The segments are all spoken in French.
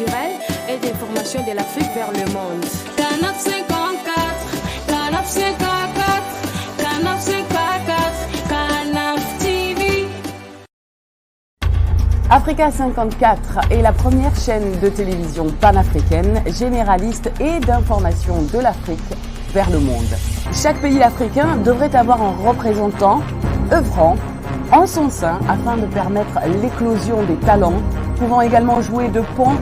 culturelle et d'information de l'Afrique vers le monde. Canap 54, Canap 54, Canap 54, Canap TV. Africa 54 est la première chaîne de télévision panafricaine, généraliste et d'information de l'Afrique vers le monde. Chaque pays africain devrait avoir un représentant œuvrant en son sein afin de permettre l'éclosion des talents, pouvant également jouer de pont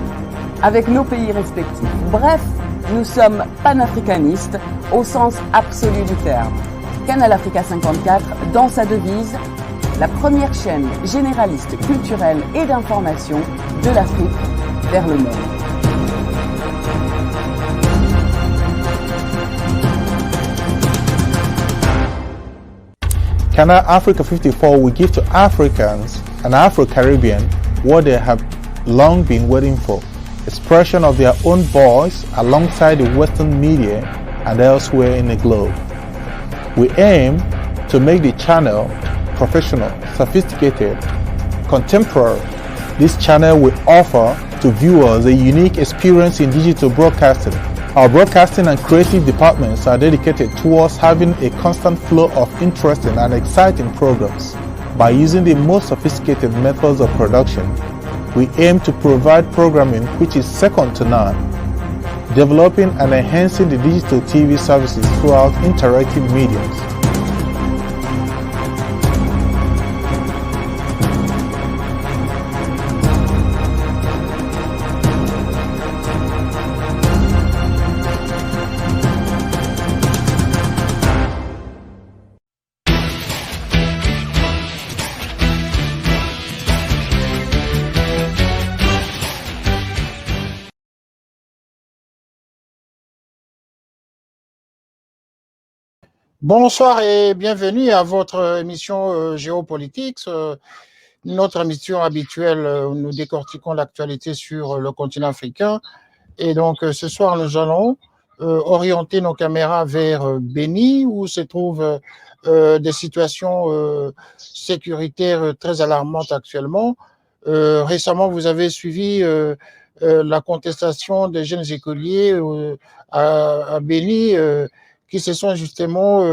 avec nos pays respectifs. Bref, nous sommes panafricanistes au sens absolu du terme. Canal Africa 54, dans sa devise, la première chaîne généraliste culturelle et d'information de l'Afrique vers le monde. Canal Africa 54 will give to Africans and Afro-Caribbean what they have long been waiting for, expression of their own voice alongside the Western media and elsewhere in the globe. We aim to make the channel professional, sophisticated, contemporary. This channel will offer to viewers a unique experience in digital broadcasting. Our broadcasting and creative departments are dedicated towards having a constant flow of interesting and exciting programs. By using the most sophisticated methods of production, we aim to provide programming which is second to none, developing and enhancing the digital TV services throughout interactive mediums. Bonsoir et bienvenue à votre émission Géopolitique, notre émission habituelle où nous décortiquons l'actualité sur le continent africain. Et donc ce soir, nous allons orienter nos caméras vers Béni, où se trouvent des situations sécuritaires très alarmantes actuellement. Récemment, vous avez suivi la contestation des jeunes écoliers à Béni, qui se sont justement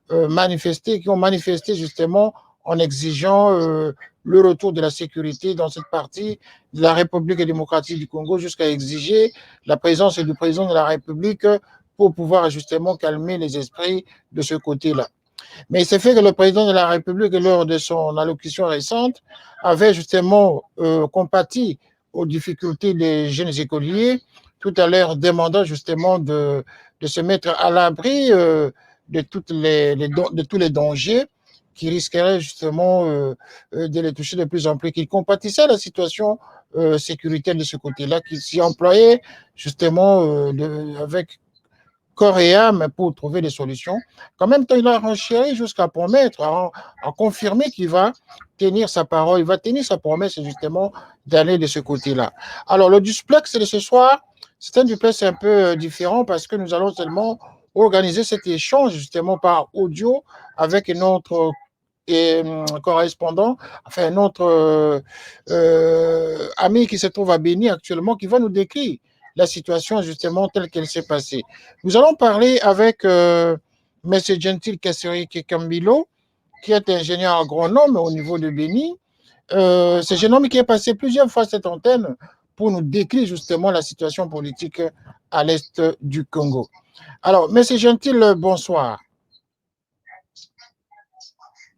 manifestés, qui ont manifesté justement en exigeant le retour de la sécurité dans cette partie de la République démocratique du Congo, jusqu'à exiger la présence du président de la République pour pouvoir justement calmer les esprits de ce côté-là. Mais il s'est fait que le président de la République, lors de son allocution récente, avait justement compati aux difficultés des jeunes écoliers, tout à l'heure demandant justement de se mettre à l'abri de tous les dangers qui risqueraient justement de les toucher de plus en plus, qu'il compatissait à la situation sécuritaire de ce côté-là, qu'il s'y employait justement avec corps et âme pour trouver des solutions. Qu'en même temps, il a renchéri jusqu'à promettre, à confirmer qu'il va tenir sa parole, il va tenir sa promesse justement d'aller de ce côté-là. Alors, le duplex de ce soir, c'est un duplex un peu différent parce que nous allons seulement organiser cet échange justement par audio avec notre correspondant, enfin notre ami qui se trouve à Béni actuellement, qui va nous décrire la situation justement telle qu'elle s'est passée. Nous allons parler avec M. Gentil Kasseri Kambilo, qui est ingénieur agronome au niveau de Béni. C'est un jeune homme qui est passé plusieurs fois cette antenne pour nous décrire justement la situation politique à l'est du Congo. Alors, M. Gentil, bonsoir.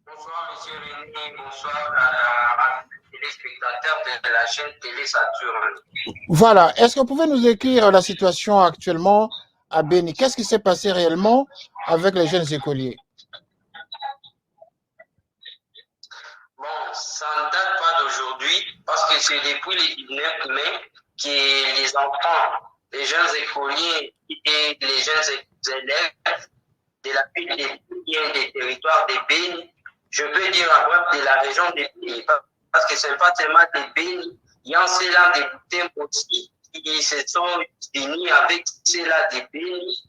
Bonsoir, M. Rémi, bonsoir à les téléspectateurs de la chaîne Télé Saturne. Voilà, est-ce que vous pouvez nous décrire la situation actuellement à Béni? Qu'est-ce qui s'est passé réellement avec les jeunes écoliers? Bon, ça ne date pas d'aujourd'hui parce que c'est depuis le 19 mai que les enfants, les jeunes écoliers et les jeunes élèves de la ville des territoires de Béni, je peux dire en bref de la région de Béni, parce que ce n'est pas seulement de Béni, il y a ceux-là de Boutem aussi qui se sont unis avec ceux-là de Béni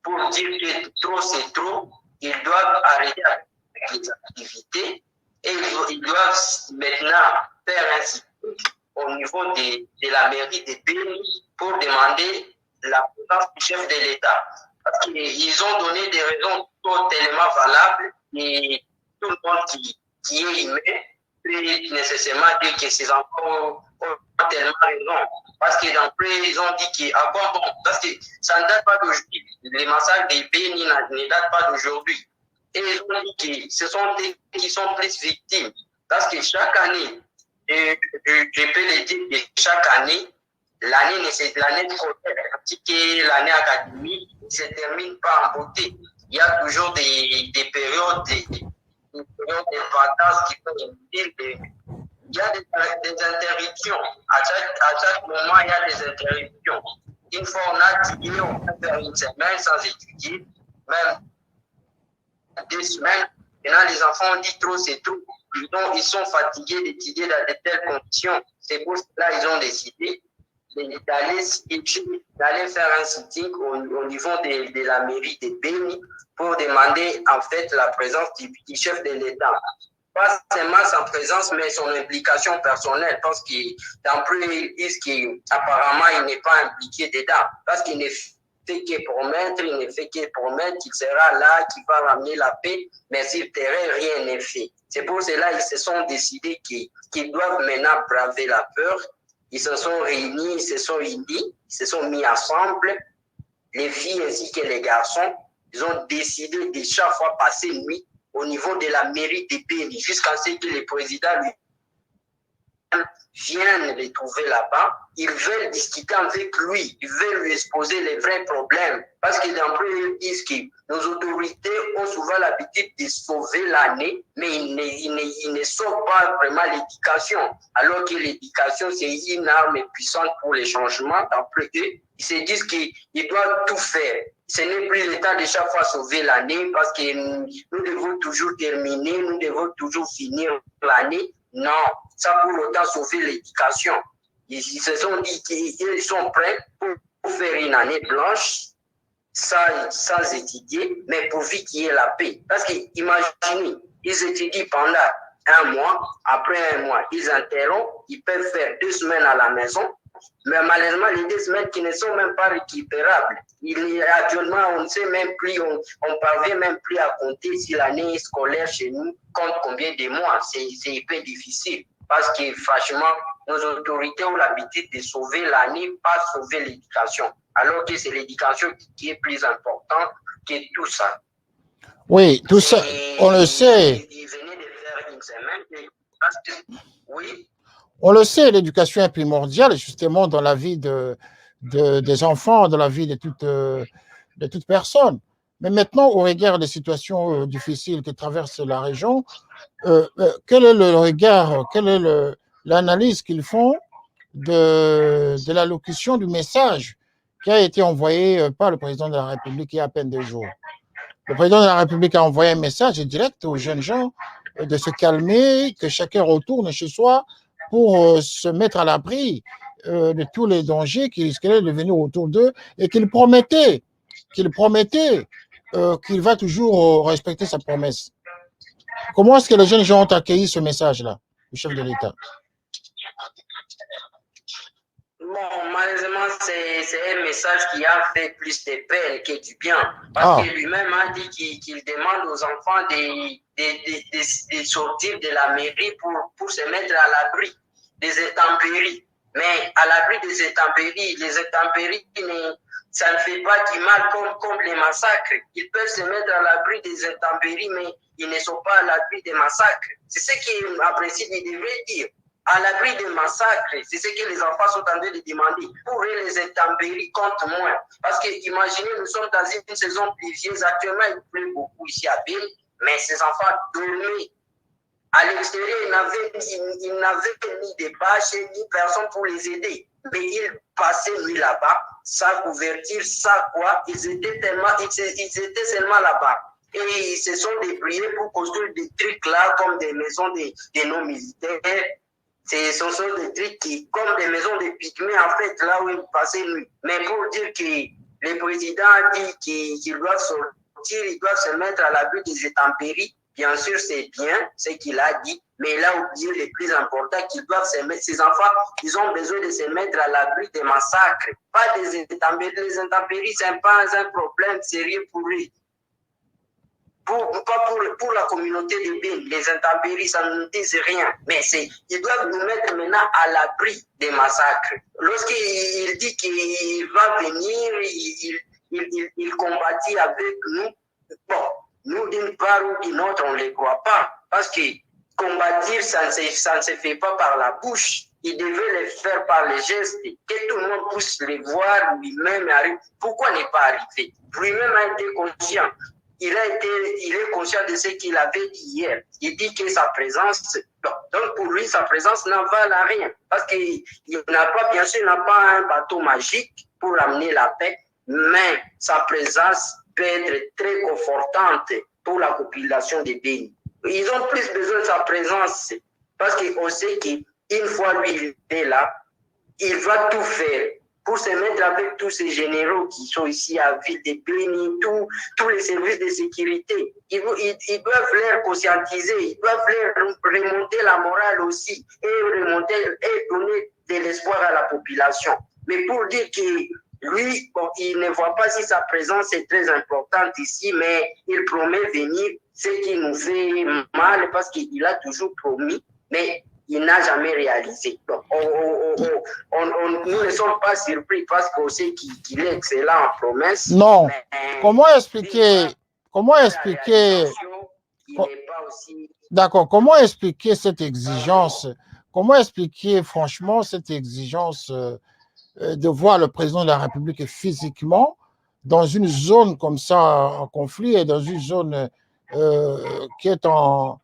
pour dire que trop c'est trop, ils doivent arrêter avec les activités et ils doivent maintenant faire ainsi au niveau de la mairie de Béni pour demander la présence du chef de l'État. Parce qu'ils ont donné des raisons totalement valables et tout le monde qui est humain peut nécessairement dire que ces enfants ont tellement raison. Parce que d'après, ils ont dit qu'à quoi bon, parce que ça ne date pas d'aujourd'hui. Les massacres des Béni ne datent pas d'aujourd'hui. Et ils ont dit que ce sont des qui sont plus victimes. Parce que chaque année, je peux le dire que chaque année, l'année scolaire, l'année académique, ne se termine pas en beauté. Il y a toujours des périodes de vacances qui sont inutiles. Il y a des interruptions. À chaque moment, il y a des interruptions. Une fois on a étudié, on peut faire une semaine sans étudier, même 2 semaines. Maintenant, les enfants ont dit trop, c'est trop. Donc, ils sont fatigués d'étudier dans de telles conditions. C'est pour cela qu'ils ont décidé d'aller faire un sitting au niveau de la mairie de Béni pour demander en fait la présence du chef de l'État. Pas seulement sa présence, mais son implication personnelle, parce qu'après, ils disent qu'apparemment, il n'est pas impliqué dedans, parce qu'il ne fait que promettre, qu'il sera là, qu'il va ramener la paix, mais sur le terrain, rien n'est fait. C'est pour cela qu'ils se sont décidés qu'ils doivent maintenant braver la peur. Ils se sont réunis, ils se sont unis, ils se sont mis ensemble, les filles ainsi que les garçons. Ils ont décidé de chaque fois passer nuit au niveau de la mairie de Béni, jusqu'à ce que le président lui viennent les trouver là-bas, ils veulent discuter avec lui, ils veulent lui exposer les vrais problèmes. Parce que d'après eux, ils disent que nos autorités ont souvent l'habitude de sauver l'année, mais ils ne sauvent pas vraiment l'éducation. Alors que l'éducation, c'est une arme puissante pour les changements. D'après eux, ils se disent qu'ils doivent tout faire. Ce n'est plus le temps de chaque fois sauver l'année parce que nous devons toujours terminer, nous devons toujours finir l'année. Non, ça pour autant sauver l'éducation. Ils se sont dit qu'ils sont prêts pour faire une année blanche sans étudier, mais pourvu qu'il y ait la paix. Parce qu'imaginez, ils étudient pendant 1 mois, après 1 mois, ils interrompent, ils peuvent faire 2 semaines à la maison, mais malheureusement, les 2 semaines qui ne sont même pas récupérables. Actuellement, on ne sait même plus, on parvient même plus à compter si l'année scolaire chez nous compte combien de mois. C'est hyper difficile parce que franchement, nos autorités ont l'habitude de sauver l'année, pas sauver l'éducation. Alors que c'est l'éducation qui est plus importante que tout ça. Oui, tout ça, on le sait. Ils venaient de faire une semaine. Oui. On le sait, l'éducation est primordiale justement dans la vie des enfants, dans la vie de toute personne. Mais maintenant, au regard des situations difficiles que traverse la région, quel est le regard, quelle est l'analyse qu'ils font de l'allocution du message qui a été envoyé par le président de la République il y a à peine 2 jours? Le président de la République a envoyé un message direct aux jeunes gens de se calmer, que chacun retourne chez soi pour se mettre à l'abri de tous les dangers qui risqueraient de venir autour d'eux et qu'il promettait qu'il va toujours respecter sa promesse. Comment est-ce que les jeunes gens ont accueilli ce message-là, du chef de l'État? Bon, malheureusement, c'est un message qui a fait plus de peine que du bien. Parce que lui-même a dit qu'il demande aux enfants de sortir de la mairie pour se mettre à l'abri des intempéries. Mais à l'abri des intempéries, ça ne fait pas du mal comme les massacres. Ils peuvent se mettre à l'abri des intempéries, mais ils ne sont pas à l'abri des massacres. C'est ce qu'en principe, ils devraient dire. À l'abri des massacres, c'est ce que les enfants sont en train de demander. Pour eux, les intempéries comptent moins. Parce que, imaginez, nous sommes dans une saison pluvieuse. Actuellement, il pleut beaucoup ici à Ville, mais ces enfants dormaient. À l'extérieur, ils n'avaient ni de bâches, ni personne pour les aider. Mais ils passaient nuit là-bas, sans couverture, sans quoi. Ils étaient seulement là-bas. Et ils se sont débrouillés pour construire des trucs là, comme des maisons de nos militaires. Ce sont des trucs comme des maisons de pygmées, en fait, là où ils passaient nuit. Mais pour dire que le président a dit qu'ils doivent sortir, ils doivent se mettre à l'abri des intempéries, bien sûr, c'est bien ce qu'il a dit, mais il a oublié le plus important, qu'ils doivent se mettre, ces enfants, ils ont besoin de se mettre à l'abri des massacres, pas des intempéries. Les intempéries, ce n'est pas un problème sérieux pour eux. Pas pour la communauté de Béni, les intempéries, ça ne dit rien. Mais ils doivent nous mettre maintenant à l'abri des massacres. Lorsqu'il dit qu'il va venir, il combattit avec nous. Bon, nous, d'une part ou d'une autre, on ne les croit pas. Parce que combattre, ça ne se fait pas par la bouche. Il devait le faire par les gestes. Que tout le monde puisse les voir lui-même arrive. Pourquoi n'est pas arrivé? Lui-même a été conscient. Il est conscient de ce qu'il avait dit hier. Il dit que sa présence, donc pour lui, sa présence n'en vale à rien. Parce qu'il n'a pas, bien sûr, il n'a pas un bateau magique pour amener la paix, mais sa présence peut être très confortante pour la population de Béni. Ils ont plus besoin de sa présence parce qu'on sait qu'une fois lui, il est là, il va tout faire pour se mettre avec tous ces généraux qui sont ici à Ville de Béni, tous les services de sécurité. Ils doivent les conscientiser, ils doivent leur remonter la morale aussi et donner de l'espoir à la population. Mais pour dire que lui, bon, il ne voit pas si sa présence est très importante ici, mais il promet venir, ce qui nous fait mal parce qu'il a toujours promis, mais il n'a jamais réalisé. Donc, nous ne sommes pas surpris parce qu'on sait qu'il est excellent en promesse. Non. Mais, comment expliquer D'accord. Comment expliquer cette exigence? Comment expliquer franchement cette exigence de voir le président de la République physiquement dans une zone comme ça en conflit et dans une zone qui est en...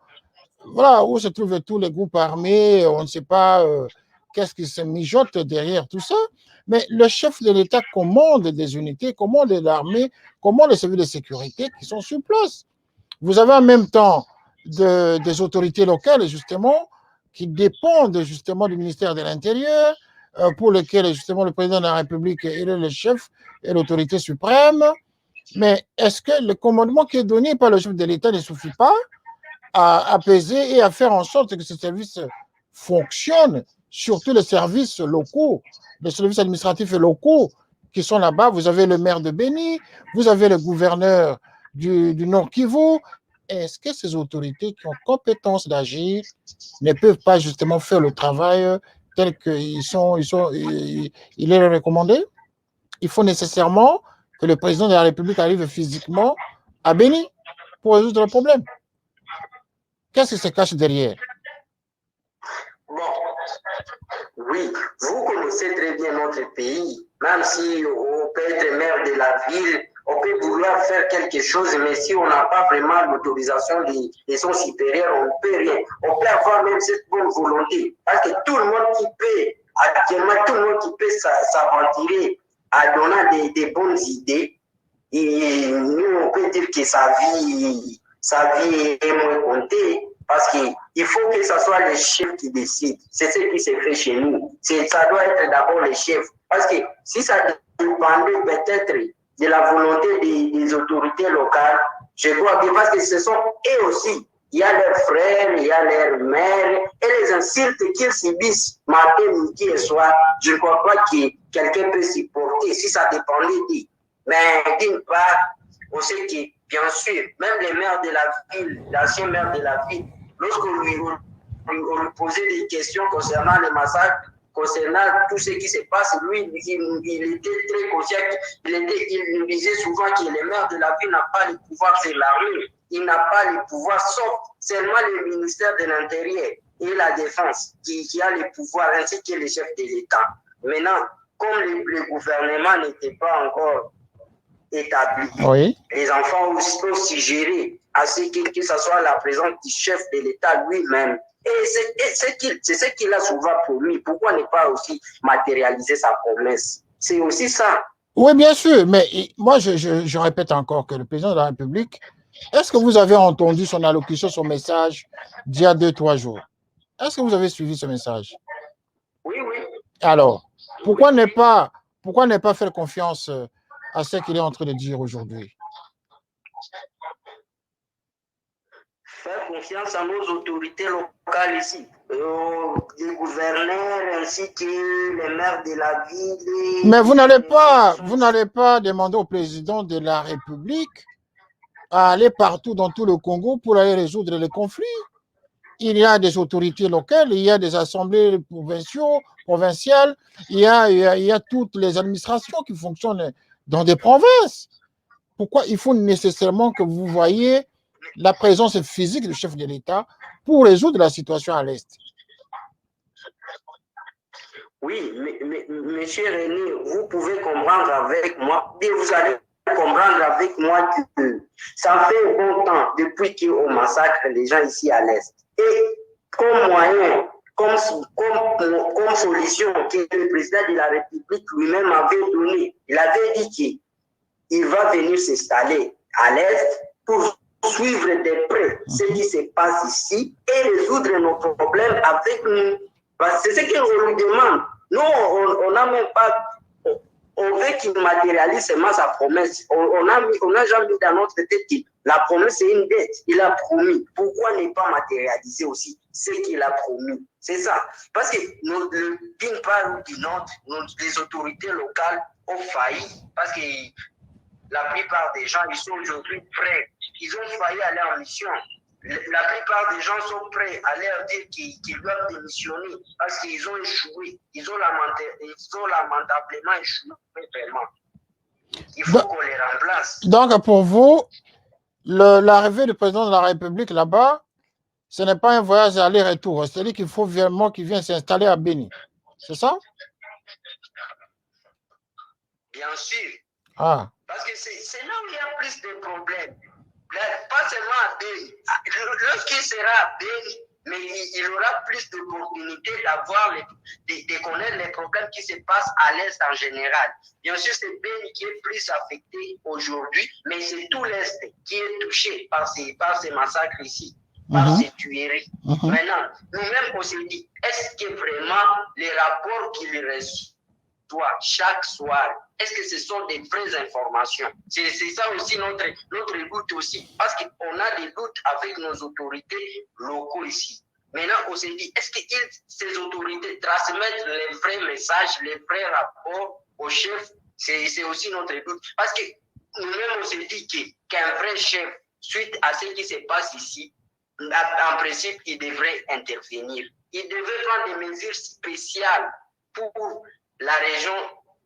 Voilà, où se trouvent tous les groupes armés, on ne sait pas qu'est-ce qui se mijote derrière tout ça, mais le chef de l'État commande des unités, commande l'armée, commande les services de sécurité qui sont sur place. Vous avez en même temps des autorités locales, justement, qui dépendent justement du ministère de l'Intérieur, pour lesquelles justement le président de la République est le chef et l'autorité suprême. Mais est-ce que le commandement qui est donné par le chef de l'État ne suffit pas à apaiser et à faire en sorte que ces services fonctionnent, surtout les services locaux, les services administratifs et locaux qui sont là-bas? Vous avez le maire de Béni, vous avez le gouverneur du Nord Kivu. Est-ce que ces autorités qui ont compétence d'agir ne peuvent pas justement faire le travail tel qu'il est recommandé? Il faut nécessairement que le président de la République arrive physiquement à Béni pour résoudre le problème. Qu'est-ce qui se cache derrière? Bon, oui, vous connaissez très bien notre pays, même si on peut être maire de la ville, on peut vouloir faire quelque chose, mais si on n'a pas vraiment l'autorisation de son supérieur, on ne peut rien. On peut avoir même cette bonne volonté, parce que tout le monde qui peut, actuellement, tout le monde qui peut s'aventurer à donner des bonnes idées, et nous, on peut dire que sa vie est moins comptée parce qu'il faut que ce soit les chefs qui décident. C'est ce qui se fait chez nous. Ça doit être d'abord les chefs. Parce que si ça dépendait peut-être de la volonté des autorités locales, je crois que parce que ce sont eux aussi, il y a leurs frères, il y a leurs mères, et les insultes qu'ils subissent matin, midi et soir, je ne crois pas que quelqu'un peut supporter si ça dépendait d'eux. Mais d'une part, on sait que, bien sûr, même les maires de la ville, l'ancien maire de la ville, lorsqu'on lui posait des questions concernant les massacres, concernant tout ce qui se passe, lui, il était très conscient, il disait souvent que les maires de la ville n'ont pas le pouvoir sur l'armée, il n'a pas le pouvoir, sauf seulement le ministère de l'Intérieur et la Défense qui a le pouvoir, ainsi que le chef de l'État. Maintenant, comme le gouvernement n'était pas encore établi, oui, les enfants ont aussi géré à ce que ce soit la présence du chef de l'État lui-même. Et c'est ce qu'il a souvent promis. Pourquoi ne pas aussi matérialiser sa promesse? C'est aussi ça. Oui, bien sûr, mais moi, je répète encore que le président de la République, est-ce que vous avez entendu son allocution, son message d'il y a 2-3 jours? Est-ce que vous avez suivi ce message? Oui, oui. Alors, pourquoi ne pas faire confiance à ce qu'il est en train de dire aujourd'hui? faire confiance à nos autorités locales ici, les gouverneurs ainsi que les maires de la ville. Mais vous n'allez pas demander au président de la République à aller partout dans tout le Congo pour aller résoudre les conflits. Il y a des autorités locales, il y a des assemblées provinciales, il y a toutes les administrations qui fonctionnent dans des provinces. Pourquoi il faut nécessairement que vous voyez la présence physique du chef de l'État pour résoudre la situation à l'Est? Oui, mais monsieur René, vous pouvez comprendre avec moi, et vous allez comprendre avec moi que ça fait un bon temps depuis qu'on massacre les gens ici à l'Est. Et comme moyen, comme solution que le président de la République lui-même avait donné, il avait dit qu'il va venir s'installer à l'Est pour suivre de près ce qui se passe ici et résoudre nos problèmes avec nous. C'est ce qu'on lui demande. Nous, on n'a même pas... On veut qu'il matérialise seulement sa promesse. On n'a jamais mis dans notre tête que la promesse, c'est une dette. Il a promis. Pourquoi ne pas matérialiser aussi ce qu'il a promis? C'est ça. Parce que d'une part ou d'une autre, les autorités locales ont failli. Parce que la plupart des gens, ils sont aujourd'hui prêts. Ils ont failli aller en mission. La plupart des gens sont prêts à leur dire qu'ils doivent démissionner parce qu'ils ont échoué. Ils ont lamentablement échoué vraiment. Il faut qu'on les remplace. Donc, pour vous, l'arrivée du président de la République là-bas, ce n'est pas un voyage aller-retour. C'est-à-dire qu'il faut vraiment qu'il vienne s'installer à Béni. C'est ça? Bien sûr. Ah. Parce que c'est là où il y a plus de problèmes. Pas seulement à Béni. Lorsqu'il sera à Béni, mais il aura plus d'opportunités d'avoir, de connaître les problèmes qui se passent à l'Est en général. Bien sûr, c'est Béni qui est plus affecté aujourd'hui, mais c'est tout l'Est qui est touché par ces massacres ici, par ces tueries. Maintenant, nous-mêmes, on s'est dit, est-ce que vraiment les rapports qu'il reçoit chaque soir, est-ce que ce sont des vraies informations? C'est ça aussi notre doute aussi, parce qu'on a des doutes avec nos autorités locaux ici. Maintenant, on s'est dit, est-ce que ces autorités transmettent les vrais messages, les vrais rapports aux chefs? C'est aussi notre doute. Parce que nous-mêmes, on s'est dit qu'un vrai chef, suite à ce qui se passe ici, en principe, il devrait intervenir. Il devrait prendre des mesures spéciales pour la région,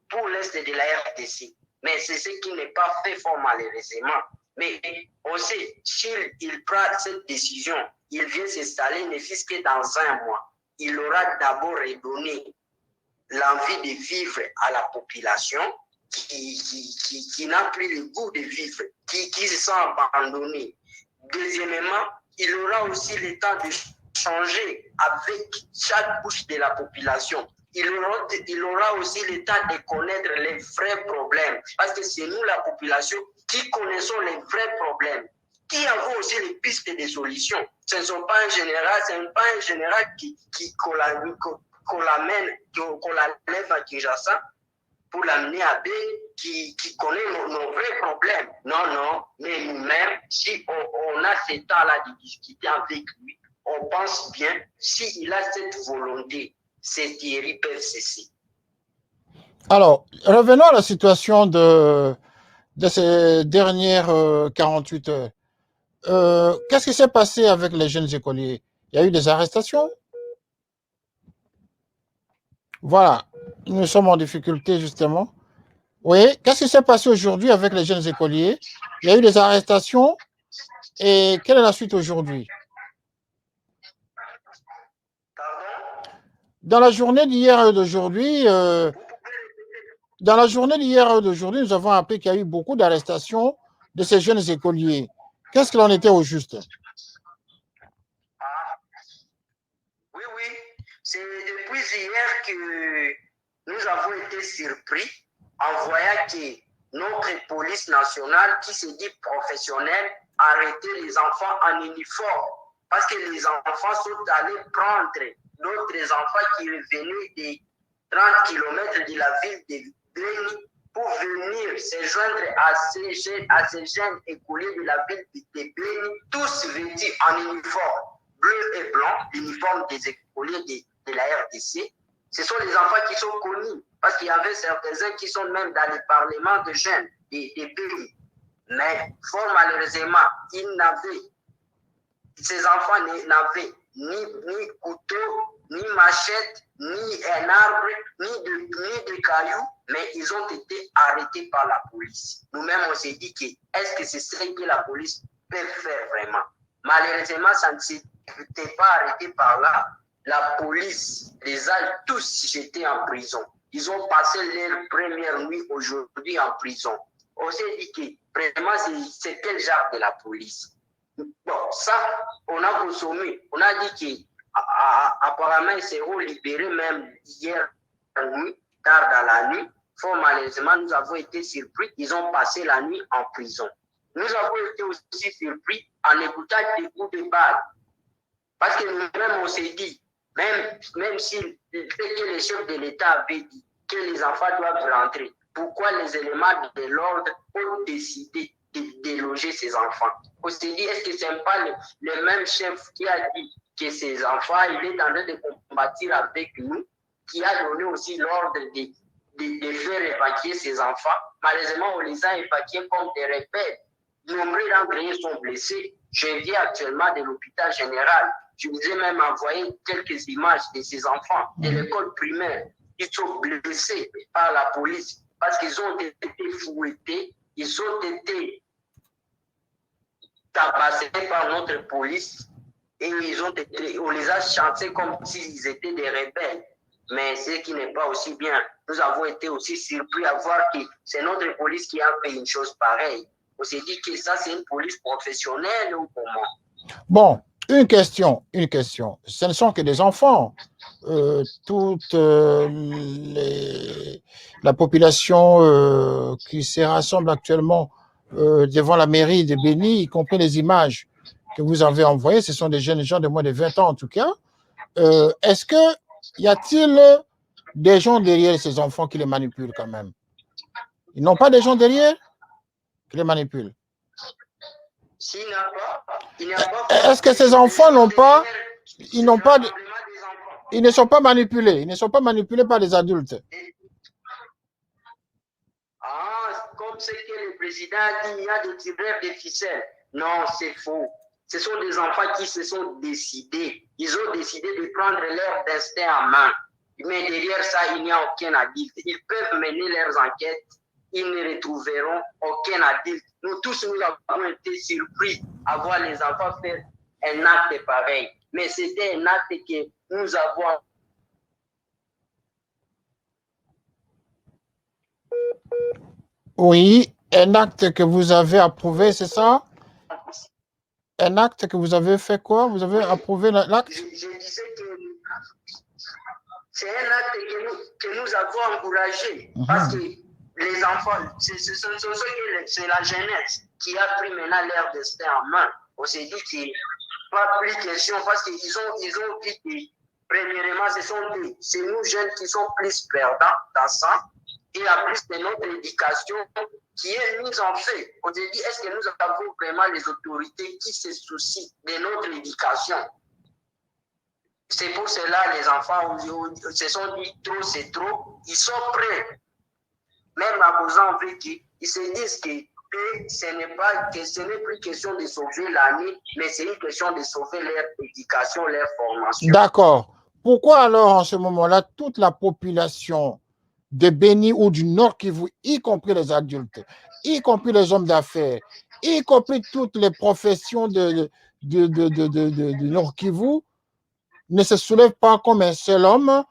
pour l'Est de la RDC. Mais c'est ce qui n'est pas fait fort malheureusement. Mais on sait, s'il prend cette décision, il vient s'installer, ne fût-ce que dans un mois. Il aura d'abord redonné l'envie de vivre à la population qui n'a plus le goût de vivre, qui se sent abandonnée. Deuxièmement, il aura aussi le temps de changer avec chaque couche de la population. Il aura aussi le temps de connaître les vrais problèmes. Parce que c'est nous, la population, qui connaissons les vrais problèmes, qui avons aussi les pistes de solutions. Ce ne sont pas un général, qu'on lève à Kinshasa pour l'amener à B, qui connaît nos vrais problèmes. Non, mais nous-mêmes, si on a ce temps-là de discuter avec lui, on pense bien, s'il a cette volonté, ces théories peuvent cesser. Alors, revenons à la situation de ces dernières 48 heures. Qu'est-ce qui s'est passé avec les jeunes écoliers? Il y a eu des arrestations? Voilà, nous sommes en difficulté justement. Oui, qu'est-ce qui s'est passé aujourd'hui avec les jeunes écoliers? Il y a eu des arrestations et quelle est la suite aujourd'hui? Dans la journée d'hier et d'aujourd'hui, nous avons appris qu'il y a eu beaucoup d'arrestations de ces jeunes écoliers. Qu'est-ce qu'il en était au juste? Oui, c'est depuis hier que nous avons été surpris en voyant que notre police nationale, qui se dit professionnelle, a arrêté les enfants en uniforme. Parce que les enfants sont allés prendre d'autres enfants qui venaient de 30 km de la ville de Béni pour venir se joindre à ces jeunes écoliers de la ville de Béni, tous vêtus en uniforme bleu et blanc, l'uniforme des écoliers de la RDC. Ce sont les enfants qui sont connus, parce qu'il y avait certains qui sont même dans les parlements de jeunes des pays. Mais fort malheureusement, ces enfants n'avaient ni couteau, ni machette, ni un arbre, ni de cailloux, mais ils ont été arrêtés par la police. Nous-mêmes, on s'est dit que est-ce que c'est ce que la police peut faire vraiment? Malheureusement, ça ne s'était pas arrêté par là. La police les a tous jetés en prison. Ils ont passé leur première nuit aujourd'hui en prison. On s'est dit que vraiment, c'est quel genre de la police? Bon, ça, on a consommé. On a dit qu'apparemment, ils seront libérés même hier nuit, tard dans la nuit. Fort malheureusement, nous avons été surpris. Ils ont passé la nuit en prison. Nous avons été aussi surpris en écoutant des coups de balle. Parce que nous-mêmes, on s'est dit, même si le chef de l'État avait dit que les enfants doivent rentrer, pourquoi les éléments de l'ordre ont décidé de déloger ces enfants? On s'est dit, est-ce que ce n'est pas le même chef qui a dit que ces enfants, il est en train de combattre avec nous, qui a donné aussi l'ordre de faire évacuer ces enfants? Malheureusement, on les a évacués comme des rebelles. Nombreux d'entre eux sont blessés. Je viens actuellement de l'hôpital général. Je vous ai même envoyé quelques images de ces enfants de l'école primaire. Ils sont blessés par la police parce qu'ils ont été fouettés, ils ont été tabassés par notre police et on les a chantés comme s'ils étaient des rebelles. Mais ce qui n'est pas aussi bien. Nous avons été aussi surpris à voir que c'est notre police qui a fait une chose pareille. On s'est dit que ça, c'est une police professionnelle ou comment? Bon, une question. Ce ne sont que des enfants. Toute la population qui se rassemble actuellement devant la mairie de Béni, y compris les images que vous avez envoyées, ce sont des jeunes gens de moins de 20 ans en tout cas. Est-ce que y a-t-il des gens derrière ces enfants qui les manipulent quand même? Ils n'ont pas des gens derrière qui les manipulent? Est-ce que ces enfants ils ne sont pas manipulés? Ils ne sont pas manipulés par les adultes? Comme ce que le président a dit, il y a des tireurs de ficelles. Non, c'est faux. Ce sont des enfants qui se sont décidés. Ils ont décidé de prendre leur destin en main. Mais derrière ça, il n'y a aucun adulte. Ils peuvent mener leurs enquêtes. Ils ne retrouveront aucun adulte. Nous tous, nous avons été surpris à voir les enfants faire un acte pareil. Mais c'était un acte que nous avons. Oui, un acte que vous avez approuvé, c'est ça? Un acte que vous avez fait quoi? Vous avez approuvé l'acte? Je disais que c'est un acte que nous avons encouragé. Parce que les enfants, c'est la jeunesse qui a pris maintenant leur destin en main. On s'est dit qu'il n'y a pas plus question parce qu'ils ont dit que, premièrement, c'est nous jeunes qui sommes plus perdants dans ça. Et en plus de notre éducation qui est mise en fait. On s'est dit, est-ce que nous avons vraiment les autorités qui se soucient de notre éducation? C'est pour cela les enfants se sont dit trop, c'est trop. Ils sont prêts. Même à vos enfants, ils se disent que ce n'est plus question de sauver l'année, mais c'est une question de sauver leur éducation, leur formation. D'accord. Pourquoi alors en ce moment-là, toute la population de Béni ou du Nord Kivu, y compris les adultes, y compris les hommes d'affaires, y compris toutes les professions de Nord Kivu, ne se soulèvent pas comme un seul homme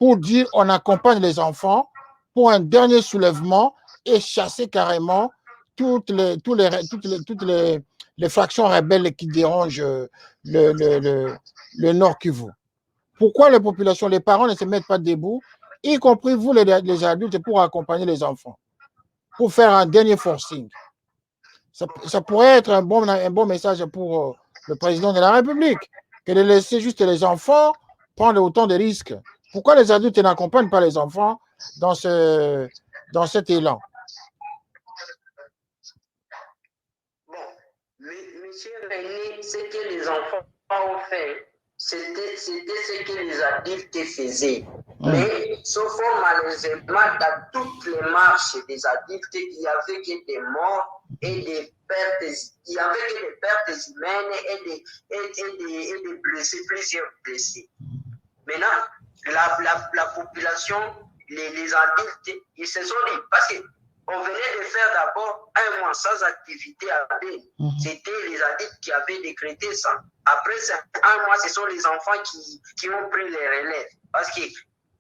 pour dire on accompagne les enfants pour un dernier soulèvement et chasser carrément toutes les fractions rebelles qui dérangent le Nord Kivu. Pourquoi les populations, les parents ne se mettent pas debout, y compris vous les adultes, pour accompagner les enfants, pour faire un dernier forcing? Ça pourrait être un bon message pour le président de la République, que de laisser juste les enfants prendre autant de risques. Pourquoi les adultes n'accompagnent pas les enfants dans cet élan? Monsieur René, ce que les enfants ont fait, c'était ce que les adultes faisaient. Mais sauf malheureusement, dans toutes les marches des adultes, il n'y avait que des morts et des pertes, il y avait que des pertes humaines et des blessés, plusieurs blessés. Maintenant, la population, les adultes, ils se sont dit, parce qu'on venait de faire d'abord un mois sans activité à Beni. C'était les adultes qui avaient décrété ça. Après un mois, ce sont les enfants qui ont pris les relèves. Parce que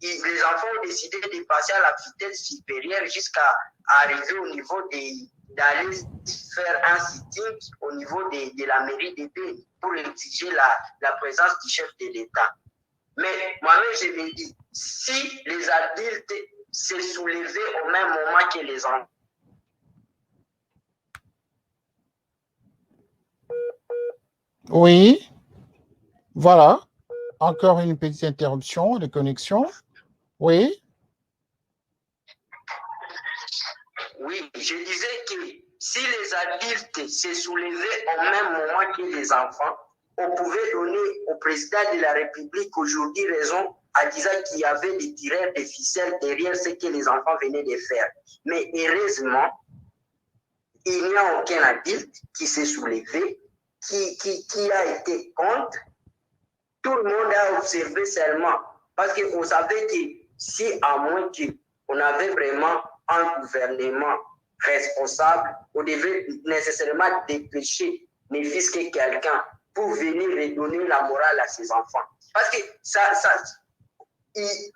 les enfants ont décidé de passer à la vitesse supérieure jusqu'à arriver au niveau d'aller faire un sitting au niveau de la mairie de Beni pour exiger la présence du chef de l'État. Mais moi-même, je me dis, si les adultes se soulevaient au même moment que les enfants, Oui, voilà. Encore une petite interruption de connexion. Oui. Oui, je disais que si les adultes se soulevaient au même moment que les enfants, on pouvait donner au président de la République aujourd'hui raison en disant qu'il y avait des tireurs de ficelles derrière ce que les enfants venaient de faire. Mais heureusement, il n'y a aucun adulte qui s'est soulevé, qui a été contre. Tout le monde a observé seulement. Parce qu'on savait que si à moins qu'on avait vraiment un gouvernement responsable, on devait nécessairement dépêcher ne fût-ce que quelqu'un pour venir redonner la morale à ses enfants. Parce que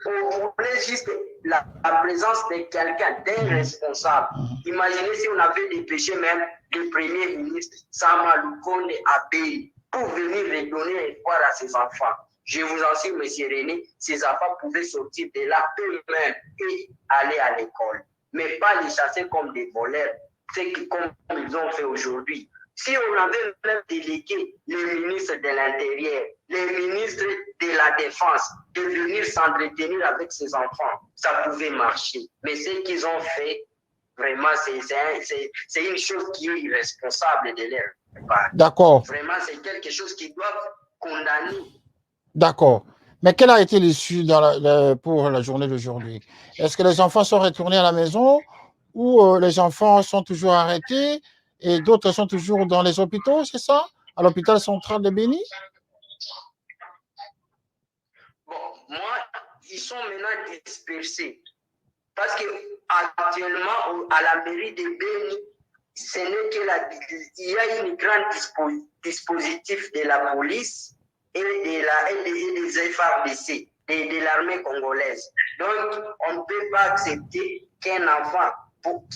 on voulait juste la présence de quelqu'un, d'un responsable. Imaginez si on avait dépêché même le premier ministre Sama Lukonde à Beni pour venir redonner espoir à ses enfants. Je vous en suis, M. René, ces enfants pouvaient sortir de là eux-mêmes et aller à l'école, mais pas les chasser comme des voleurs, comme ils ont fait aujourd'hui. Si on avait même délégué les ministres de l'Intérieur, les ministres de la Défense, de venir s'entretenir avec ses enfants, ça pouvait marcher. Mais ce qu'ils ont fait, vraiment, c'est une chose qui est irresponsable de leur part. D'accord. Vraiment, c'est quelque chose qu'ils doivent condamner. D'accord. Mais quelle a été l'issue pour la journée d'aujourd'hui? Est-ce que les enfants sont retournés à la maison ou les enfants sont toujours arrêtés et d'autres sont toujours dans les hôpitaux, c'est ça? À l'hôpital central de Beni? Bon, moi, ils sont maintenant dispersés. Parce qu'actuellement, à la mairie de Beni, ce n'est que il y a une grande dispositif de la police et des FARDC, de l'armée congolaise. Donc, on ne peut pas accepter qu'un enfant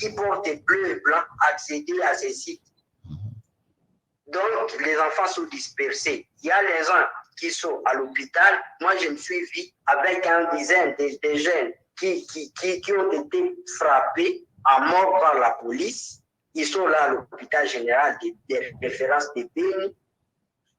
qui porte bleu et blanc accède à ces sites. Donc, les enfants sont dispersés. Il y a les gens qui sont à l'hôpital. Moi, je me suis vu avec une dizaine de jeunes qui ont été frappés à mort par la police. Ils sont là à l'hôpital général de référence de Beni.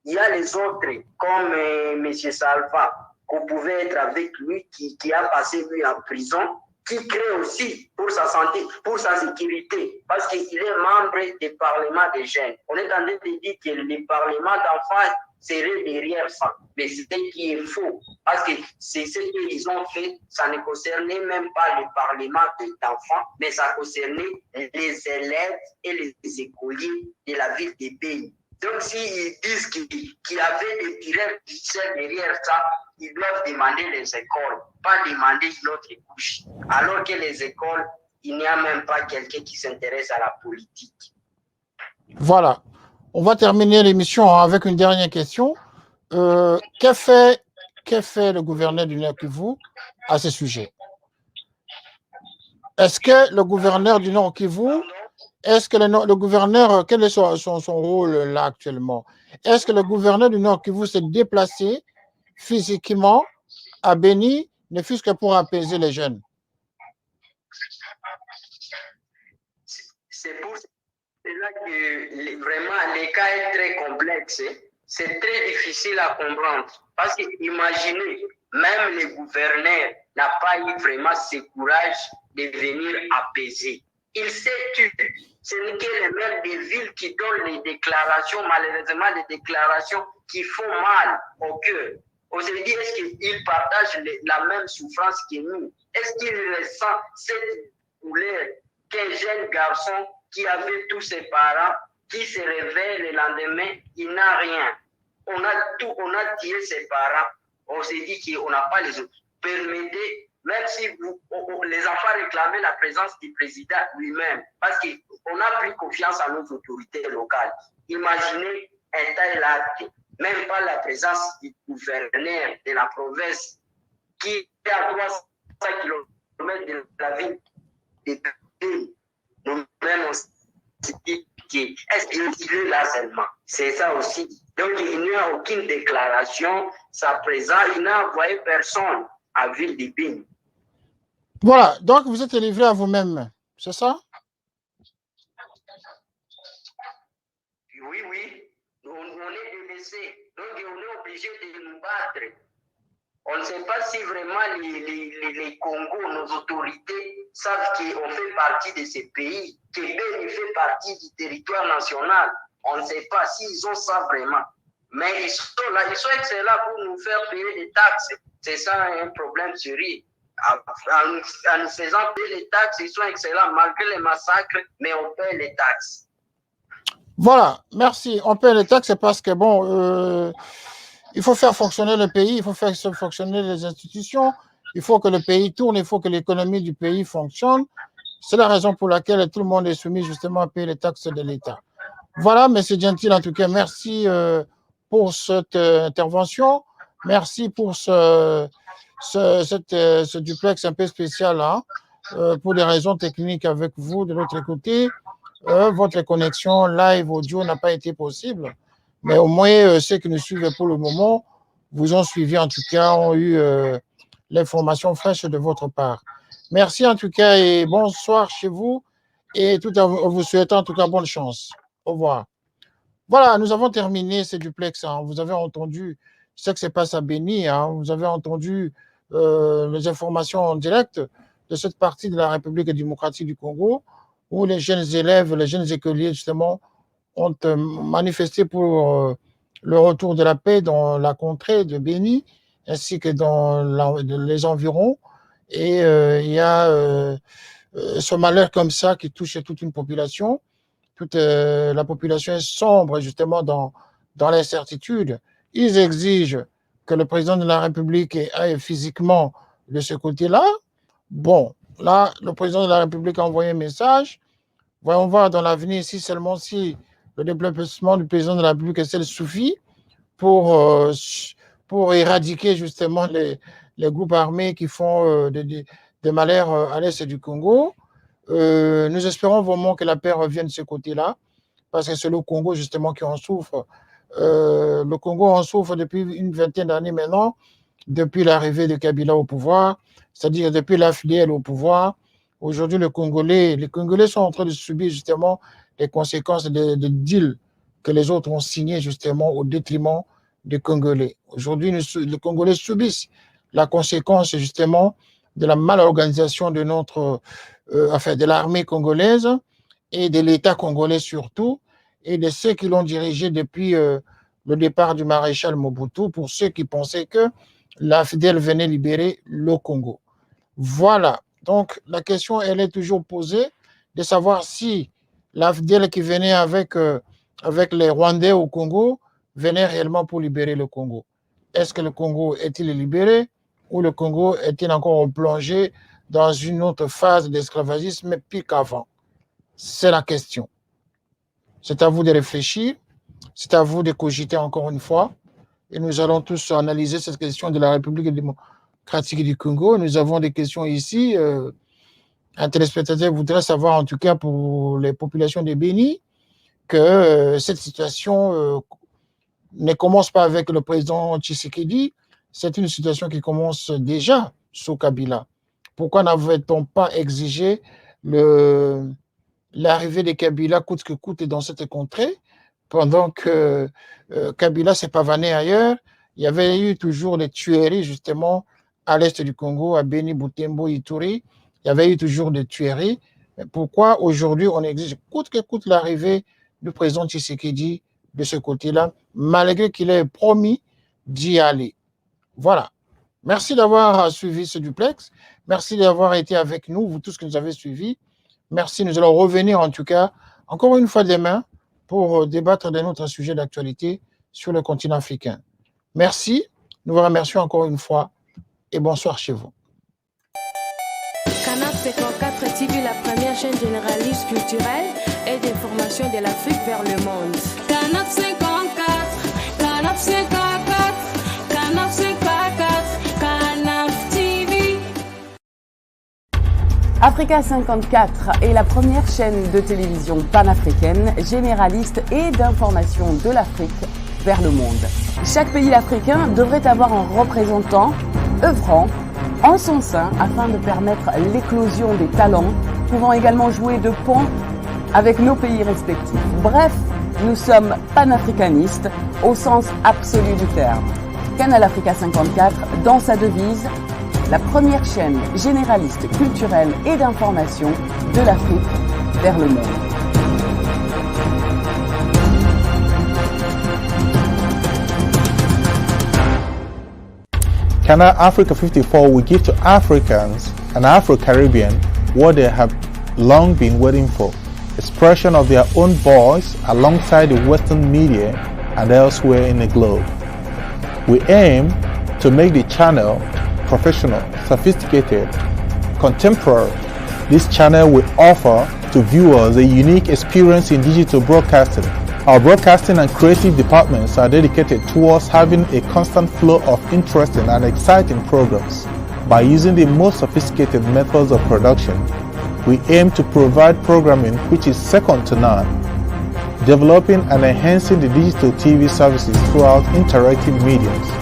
Il y a les autres, comme M. Salva, qu'on pouvait être avec lui, qui a passé lui en prison, qui crée aussi pour sa santé, pour sa sécurité, parce qu'il est membre du Parlement des jeunes. On est en train de dire que le Parlement d'enfants serait derrière ça. Mais c'est ce qui est faux, parce que c'est ce qu'ils ont fait, ça ne concernait même pas le Parlement d'enfants, mais ça concernait les élèves et les écoliers de la ville de Beni. Donc, s'ils disent qu'il y avait des tireurs judiciaires derrière ça, ils doivent demander les écoles, pas demander une autre couche. Alors que les écoles, il n'y a même pas quelqu'un qui s'intéresse à la politique. Voilà. On va terminer l'émission avec une dernière question. Qu'a fait le gouverneur du Nord-Kivu à ce sujet? Est-ce que le gouverneur du Nord-Kivu, le gouverneur, quel est son rôle là actuellement? Est-ce que le gouverneur du Nord-Kivu s'est déplacé physiquement à Beni, ne fût-ce que pour apaiser les jeunes? C'est pour cela que vraiment le cas est très complexe. C'est très difficile à comprendre. Parce que imaginez, même le gouverneur n'a pas eu vraiment ce courage de venir apaiser. Il s'est tué. ce n'est que les maires des villes qui donnent les déclarations, malheureusement des déclarations qui font mal au cœur. On se dit, est-ce qu'ils partagent la même souffrance que nous? Est-ce qu'ils ressentent cette douleur qu'un jeune garçon qui avait tous ses parents, qui se réveille le lendemain, il n'a rien. On a tué ses parents. On s'est dit qu'on n'a pas les autres. Permettez, même si les enfants réclamaient la présence du président lui-même, parce qu'on a pris confiance en nos autorités locales. Imaginez un tel acte, même pas la présence du gouverneur de la province qui est à 300 km de la ville de Béni. Nous-mêmes, on s'est dit est-ce qu'il est là seulement? C'est ça aussi. Donc, il n'y a aucune déclaration, sa présence, il n'a envoyé personne à ville de Béni. Voilà, donc vous êtes livré à vous-même, c'est ça? Oui, on est délaissé, donc on est obligé de nous battre. On ne sait pas si vraiment les Congos, nos autorités, savent qu'on fait partie de ces pays, que Béni fait partie du territoire national. On ne sait pas s'ils ont ça vraiment. Mais ils sont là, ils sont excellents pour nous faire payer des taxes. C'est ça un problème sérieux. En nous faisant payer les taxes, ils sont excellents malgré les massacres, mais on paye les taxes. Voilà, merci. On paye les taxes parce que, bon, il faut faire fonctionner le pays, il faut faire fonctionner les institutions, il faut que le pays tourne, il faut que l'économie du pays fonctionne. C'est la raison pour laquelle tout le monde est soumis justement à payer les taxes de l'État. Voilà, M. Gentil, en tout cas, merci pour cette intervention. Merci pour ce duplex un peu spécial, hein, pour des raisons techniques avec vous de l'autre côté. Votre connexion live audio n'a pas été possible. Mais au moins, ceux qui nous suivent pour le moment vous ont suivi, en tout cas, ont eu l'information fraîche de votre part. Merci en tout cas et bonsoir chez vous et tout en vous souhaitant en tout cas bonne chance. Au revoir. Voilà, nous avons terminé ce duplex. Hein. Vous avez entendu ce qui se passe à Béni. Hein. Vous avez entendu les informations en direct de cette partie de la République démocratique du Congo où les jeunes élèves, les jeunes écoliers, justement, ont manifesté pour le retour de la paix dans la contrée de Béni, ainsi que dans les environs. Et il y a ce malheur comme ça qui touche toute une population. Toute la population est sombre, justement, dans l'incertitude. Ils exigent que le président de la République aille physiquement de ce côté-là. Bon, là, le président de la République a envoyé un message. Voyons voir dans l'avenir si seulement si le déplacement du président de la République suffit pour éradiquer justement les groupes armés qui font des malheurs à l'est du Congo. Nous espérons vraiment que la paix revienne de ce côté-là, parce que c'est le Congo justement qui en souffre. Le Congo en souffre depuis une vingtaine d'années maintenant, depuis l'arrivée de Kabila au pouvoir, c'est-à-dire depuis la FDL au pouvoir. Aujourd'hui, les Congolais sont en train de subir justement les conséquences des deals que les autres ont signés justement au détriment des Congolais. Aujourd'hui, les Congolais subissent la conséquence justement de la malorganisation de de l'armée congolaise et de l'État congolais surtout, et de ceux qui l'ont dirigé depuis le départ du maréchal Mobutu, pour ceux qui pensaient que la FDL venait libérer le Congo. Voilà. Donc, la question, elle est toujours posée de savoir si la FDL qui venait avec les Rwandais au Congo venait réellement pour libérer le Congo. Est-ce que le Congo est-il libéré ou le Congo est-il encore plongé dans une autre phase d'esclavagisme pire qu'avant? C'est la question. C'est à vous de réfléchir, c'est à vous de cogiter encore une fois, et nous allons tous analyser cette question de la République démocratique du Congo. Nous avons des questions ici. Un téléspectateur voudrait savoir, en tout cas pour les populations de Béni, que cette situation ne commence pas avec le président Tshisekedi, c'est une situation qui commence déjà sous Kabila. Pourquoi n'avait-on pas exigé l'arrivée de Kabila coûte que coûte dans cette contrée, pendant que Kabila s'est pavané ailleurs? Il y avait eu toujours des tueries justement à l'est du Congo, à Béni, Butembo, Ituri. Il y avait eu toujours des tueries. Mais pourquoi aujourd'hui on exige coûte que coûte l'arrivée du président Tshisekedi de ce côté-là, malgré qu'il ait promis d'y aller? Voilà. Merci d'avoir suivi ce duplex. Merci d'avoir été avec nous, vous tous qui nous avez suivis. Merci. Nous allons revenir en tout cas, encore une fois demain, pour débattre d'un autre sujet d'actualité sur le continent africain. Merci. Nous vous remercions encore une fois et bonsoir chez vous. Canal 54 TV, la première chaîne généraliste culturelle et d'information de l'Afrique vers le monde. Canal 54, Canal 54, Canal 54, Canal TV. Africa 54 est la première chaîne de télévision panafricaine, généraliste et d'information de l'Afrique vers le monde. Chaque pays africain devrait avoir un représentant œuvrant en son sein afin de permettre l'éclosion des talents, pouvant également jouer de pont avec nos pays respectifs. Bref, nous sommes panafricanistes au sens absolu du terme. Canal Africa 54, dans sa devise, la première chaîne généraliste culturelle et d'information de l'Afrique vers le monde. Canal Africa 54 will give to Africans and Afro-Caribbean what they have long been waiting for, expression of their own voice alongside the Western media and elsewhere in the globe. We aim to make the channel professional, sophisticated, contemporary. This channel will offer to viewers a unique experience in digital broadcasting. Our broadcasting and creative departments are dedicated towards having a constant flow of interesting and exciting programs. By using the most sophisticated methods of production, we aim to provide programming which is second to none, developing and enhancing the digital TV services throughout interactive mediums.